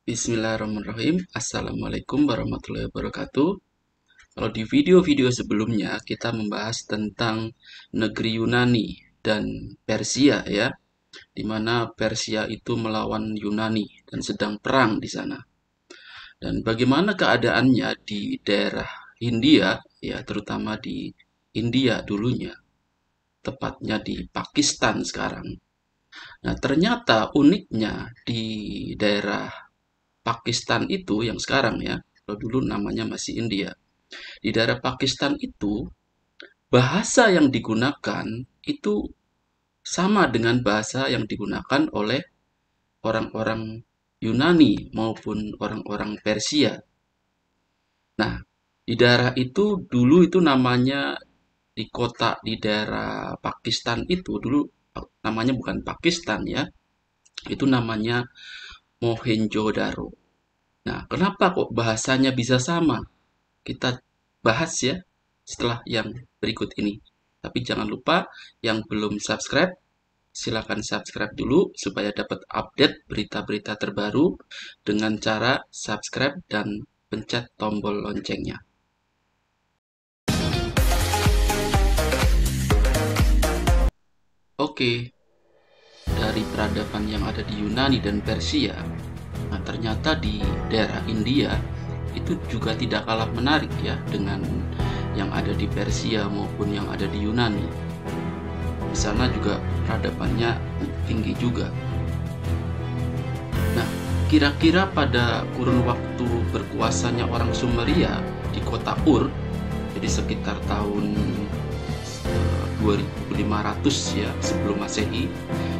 Bismillahirrahmanirrahim. Assalamualaikum warahmatullahi wabarakatuh. Kalau di video-video sebelumnya kita membahas tentang negeri Yunani dan Persia ya, di mana Persia itu melawan Yunani dan sedang perang di sana. Dan bagaimana keadaannya di daerah Hindia ya, terutama di India dulunya, tepatnya di Pakistan sekarang. Nah, ternyata uniknya di daerah Pakistan itu yang sekarang ya, kalau dulu namanya masih India. Di daerah Pakistan itu, bahasa yang digunakan itu sama dengan bahasa yang digunakan oleh orang-orang Yunani maupun orang-orang Persia. Nah, di daerah itu dulu itu namanya di kota di daerah Pakistan itu dulu namanya bukan Pakistan ya, itu namanya Mohenjo-daro. Nah, kenapa kok bahasanya bisa sama? Kita bahas ya setelah yang berikut ini. Tapi jangan lupa yang belum subscribe, silakan subscribe dulu supaya dapat update berita-berita terbaru dengan cara subscribe dan pencet tombol loncengnya. Oke, dari peradaban yang ada di Yunani dan Persia, nah ternyata di daerah India itu juga tidak kalah menarik ya dengan yang ada di Persia maupun yang ada di Yunani. Di sana juga peradabannya tinggi juga. Nah, kira-kira pada kurun waktu berkuasanya orang Sumeria di kota Ur, jadi sekitar tahun 2500 ya sebelum Masehi,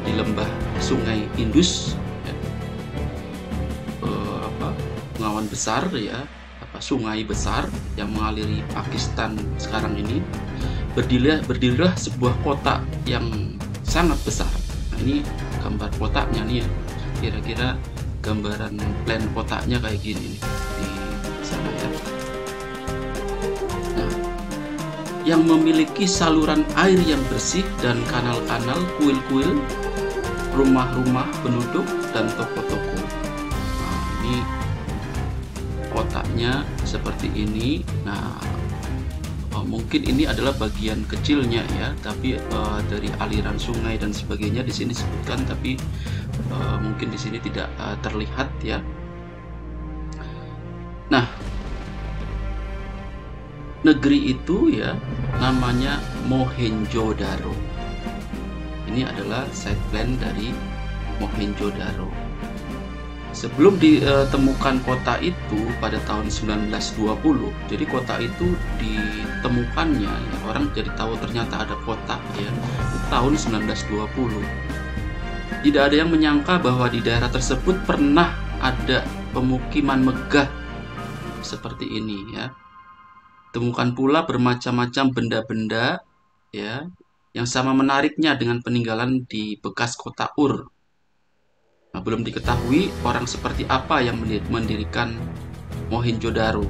di lembah Sungai Indus ya, bengawan besar ya, sungai besar yang mengaliri Pakistan sekarang ini, berdirilah sebuah kota yang sangat besar. Nah, ini gambar kotaknya nih ya, kira-kira gambaran plan kotaknya kayak gini nih di sana ya. Nah, yang memiliki saluran air yang bersih dan kanal-kanal, kuil-kuil, rumah-rumah penduduk dan toko-toko. Nah, ini kotaknya seperti ini. Nah, mungkin ini adalah bagian kecilnya ya, tapi dari aliran sungai dan sebagainya di sini disebutkan, tapi mungkin di sini tidak terlihat ya. Nah, negeri itu ya namanya Mohenjo-daro. Ini adalah site plan dari Mohenjo-daro. Sebelum ditemukan kota itu pada tahun 1920, jadi kota itu ditemukannya ya, orang jadi tahu ternyata ada kota ya, itu tahun 1920. Tidak ada yang menyangka bahwa di daerah tersebut pernah ada pemukiman megah seperti ini ya. Temukan pula bermacam-macam benda-benda ya yang sama menariknya dengan peninggalan di bekas kota Ur. Nah, belum diketahui orang seperti apa yang mendirikan Mohenjo-daro.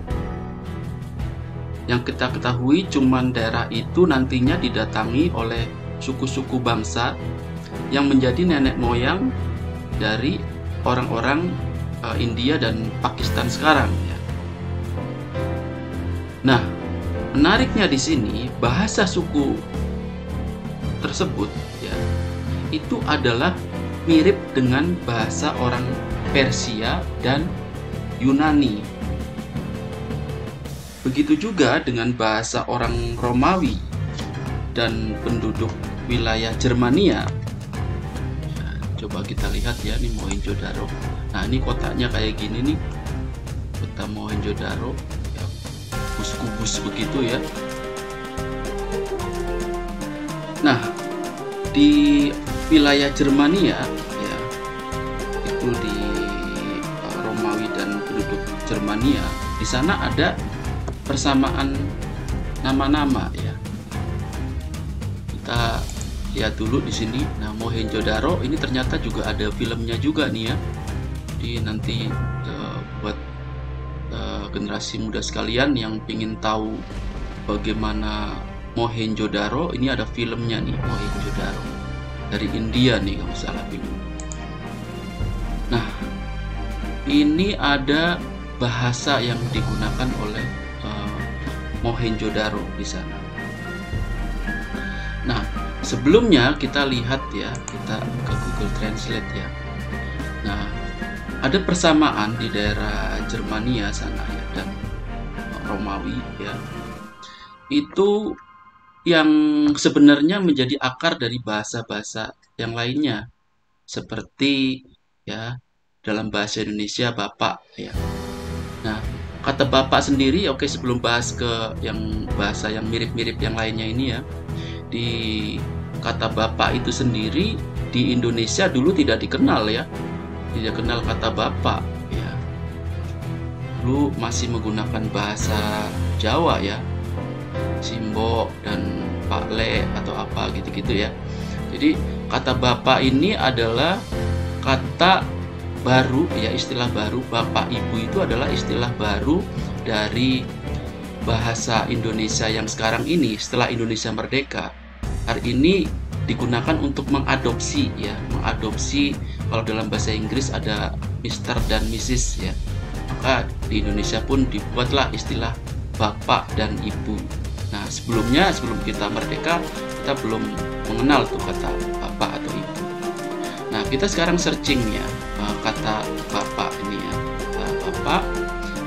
Yang kita ketahui cuman daerah itu nantinya didatangi oleh suku-suku bangsa yang menjadi nenek moyang dari orang-orang India dan Pakistan sekarang ya. Nah, menariknya di sini bahasa suku tersebut ya itu adalah mirip dengan bahasa orang Persia dan Yunani. Begitu juga dengan bahasa orang Romawi dan penduduk wilayah Germania. Ya, coba kita lihat ya, ini Mohenjo-daro. Nah, ini kotaknya kayak gini nih, kota Mohenjo-daro. Ya, kubus-kubus begitu ya. Nah, di wilayah Germania ya, itu di Romawi dan penduduk Germania, di sana ada persamaan nama-nama ya. Kita lihat dulu di sini. Nah, Mohenjo-daro ini ternyata juga ada filmnya juga nih ya. Jadi nanti buat generasi muda sekalian yang ingin tahu bagaimana Mohenjo-daro, ini ada filmnya nih, Mohenjo-daro dari India nih kalau salah film. Nah, ini ada bahasa yang digunakan oleh Mohenjo-daro di sana. Nah, sebelumnya kita lihat ya, kita ke Google Translate ya. Nah, ada persamaan di daerah Germania sana ya, dan Romawi ya. Itu yang sebenarnya menjadi akar dari bahasa-bahasa yang lainnya, seperti ya dalam bahasa Indonesia Bapak ya. Nah, kata Bapak sendiri, oke, sebelum bahas ke yang bahasa yang mirip-mirip yang lainnya ini ya, di kata Bapak itu sendiri di Indonesia dulu tidak dikenal ya, tidak kenal kata Bapak ya. Dulu masih menggunakan bahasa Jawa ya, Simbo dan Pak Le atau apa gitu-gitu ya. Jadi kata Bapak ini adalah kata baru ya, istilah baru. Bapak Ibu itu adalah istilah baru dari bahasa Indonesia yang sekarang ini setelah Indonesia merdeka. Hari ini digunakan untuk mengadopsi ya, mengadopsi. Kalau dalam bahasa Inggris ada Mr. dan Mrs. ya, maka di Indonesia pun dibuatlah istilah Bapak dan Ibu. Nah, sebelumnya, sebelum kita merdeka, kita belum mengenal tuh kata Bapak atau Ibu. Nah, kita sekarang searching ya, kata Bapak ini ya, kata Bapak,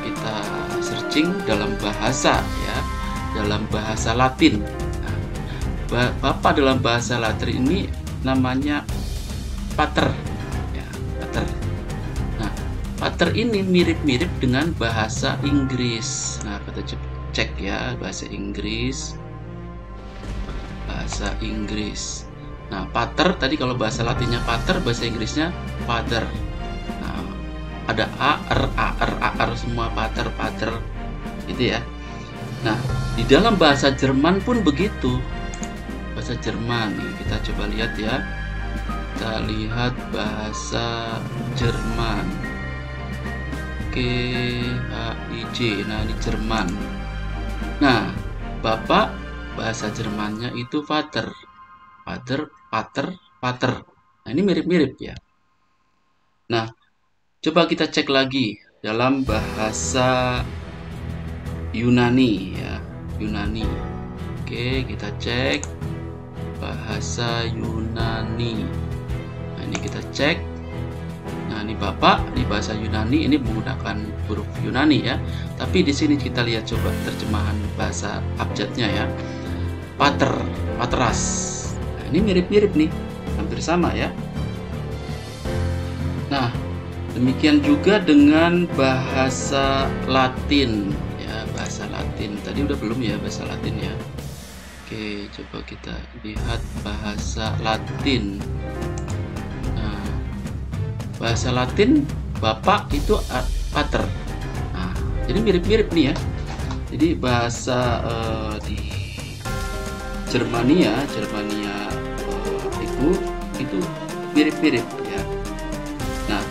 kita searching dalam bahasa ya, dalam bahasa Latin. Nah, Bapak dalam bahasa Latin ini namanya pater ya, pater. Nah, pater ini mirip-mirip dengan bahasa Inggris. Nah, kita cek ya, bahasa Inggris. Bahasa Inggris. Nah, pater tadi kalau bahasa Latinnya pater, bahasa Inggrisnya father. Nah, ada ar semua, pater gitu ya. Nah, di dalam bahasa Jerman pun begitu. Bahasa Jerman nih, kita coba lihat ya. Kita lihat bahasa Jerman. KHIJ. Nah, ini Jerman. Nah, Bapak bahasa Jermannya itu father. Pater. Nah, ini mirip-mirip ya. Nah, coba kita cek lagi dalam bahasa Yunani ya, Yunani. Oke, kita cek bahasa Yunani. Nah, ini kita cek. Nah, ini Bapak di bahasa Yunani ini menggunakan huruf Yunani ya. Tapi di sini kita lihat coba terjemahan bahasa abjadnya ya. Pateras. Ini mirip-mirip nih, hampir sama ya. Nah, demikian juga dengan bahasa Latin ya, bahasa Latin. Tadi udah belum ya bahasa Latin ya. Oke, coba kita lihat bahasa Latin. Nah, bahasa Latin Bapak itu pater. Nah, jadi mirip-mirip nih ya. Jadi bahasa di Germania itu mirip-mirip ya. Nah,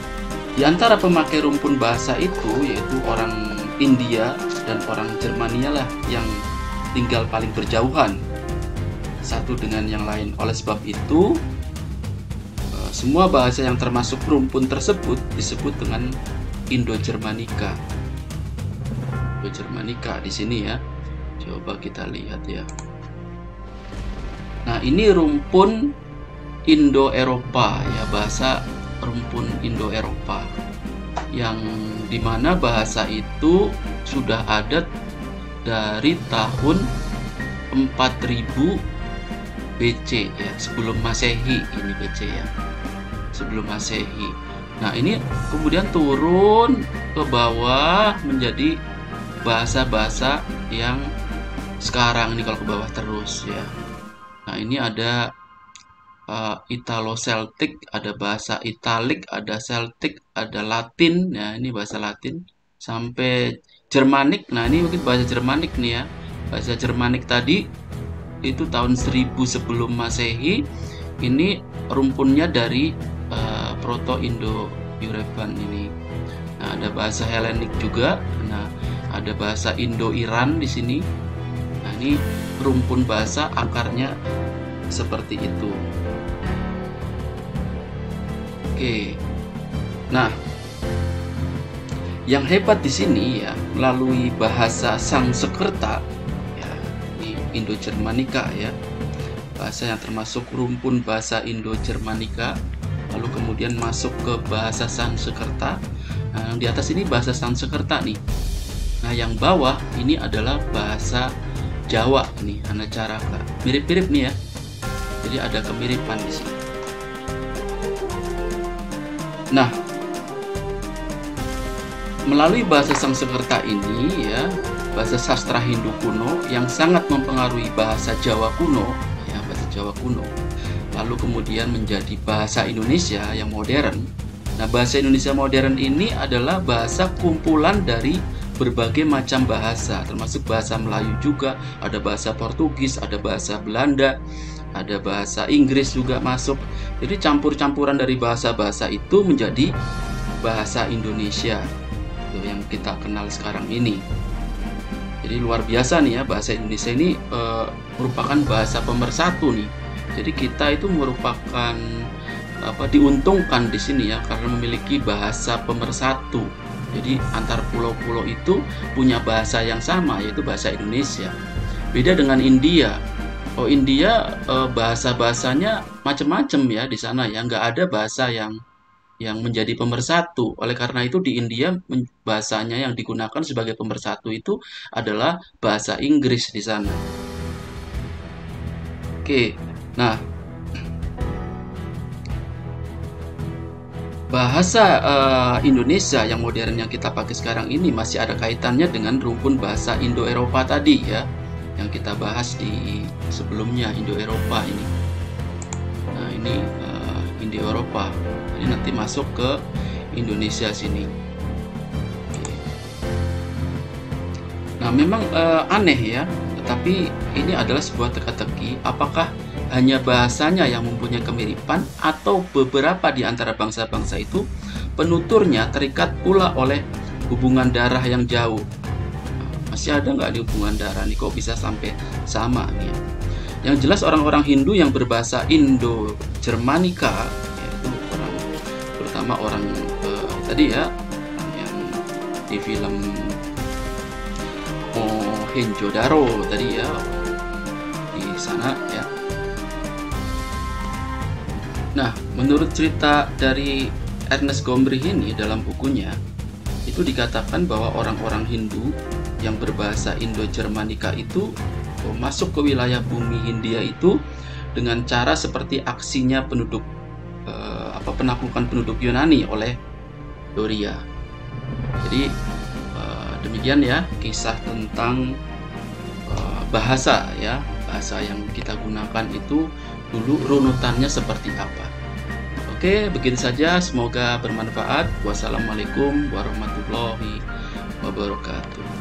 di antara pemakai rumpun bahasa itu yaitu orang India dan orang Germania lah yang tinggal paling berjauhan satu dengan yang lain. Oleh sebab itu, semua bahasa yang termasuk rumpun tersebut disebut dengan Indo-Germanica. Indo-Germanica di sini ya. Coba kita lihat ya. Nah, ini rumpun Indo-Eropa ya, bahasa rumpun Indo-Eropa yang dimana bahasa itu sudah ada dari tahun 4000 BC ya, sebelum Masehi. Ini BC ya, sebelum Masehi. Nah, ini kemudian turun ke bawah menjadi bahasa-bahasa yang sekarang ini kalau ke bawah terus ya. Nah, ini ada Italo-Celtic, ada bahasa Italik, ada Celtic, ada Latin. Ya, ini bahasa Latin. Sampai Germanik. Nah, ini mungkin bahasa Germanik nih ya. Bahasa Germanik tadi itu tahun 1000 sebelum Masehi. Ini rumpunnya dari Proto-Indo-European ini. Nah, ada bahasa Helenik juga. Nah, ada bahasa Indo-Iran di sini. Nah, ini rumpun bahasa akarnya seperti itu. Oke. Nah, Yang hebat di sini ya, melalui bahasa Sanskerta ya, di Indo-Germanica ya, bahasa yang termasuk rumpun bahasa Indo-Germanica, lalu kemudian masuk ke bahasa Sanskerta. Nah, yang di atas ini bahasa Sanskerta nih. Nah, yang bawah ini adalah bahasa Jawa nih, Hanacaraka. Mirip-mirip nih ya. Jadi ada kemiripan di sini. Nah, melalui bahasa Sanskerta ini ya, bahasa sastra Hindu kuno yang sangat mempengaruhi bahasa Jawa kuno, ya bahasa Jawa kuno. Lalu kemudian menjadi bahasa Indonesia yang modern. Nah, bahasa Indonesia modern ini adalah bahasa kumpulan dari berbagai macam bahasa, termasuk bahasa Melayu juga, ada bahasa Portugis, ada bahasa Belanda, ada bahasa Inggris juga masuk. Jadi campur-campuran dari bahasa-bahasa itu menjadi bahasa Indonesia yang kita kenal sekarang ini. Jadi luar biasa nih ya, bahasa Indonesia ini merupakan bahasa pemersatu nih. Jadi kita itu merupakan diuntungkan di sini ya, karena memiliki bahasa pemersatu. Jadi antar pulau-pulau itu punya bahasa yang sama, yaitu bahasa Indonesia. Beda dengan India. Oh, India bahasa-bahasanya macam-macam ya di sana ya, nggak ada bahasa yang menjadi pemersatu. Oleh karena itu di India bahasanya yang digunakan sebagai pemersatu itu adalah bahasa Inggris di sana. Oke, nah bahasa Indonesia yang modern yang kita pakai sekarang ini masih ada kaitannya dengan rumpun bahasa Indo-Eropa tadi ya, yang kita bahas di sebelumnya, Indo-Eropa ini. Nah, ini Indo-Eropa. Ini nanti masuk ke Indonesia sini. Oke. Nah, memang aneh ya, tetapi ini adalah sebuah teka-teki. Apakah hanya bahasanya yang mempunyai kemiripan, atau beberapa di antara bangsa-bangsa itu penuturnya terikat pula oleh hubungan darah yang jauh? Masih ada nggak di hubungan darah nih, kok bisa sampai sama nih? Yang jelas orang-orang Hindu yang berbahasa Indo-Germanica, yaitu terutama orang tadi ya, yang di film Mohenjo-daro tadi ya, di sana ya. Nah, menurut cerita dari Ernest Gombrich ini dalam bukunya, itu dikatakan bahwa orang-orang Hindu yang berbahasa Indo-Germanica itu masuk ke wilayah bumi Hindia itu dengan cara seperti aksinya penduduk penaklukan penduduk Yunani oleh Doria. Jadi demikian ya kisah tentang bahasa ya, bahasa yang kita gunakan itu dulu runutannya seperti apa. Oke, begitu saja, semoga bermanfaat. Wassalamualaikum warahmatullahi wabarakatuh.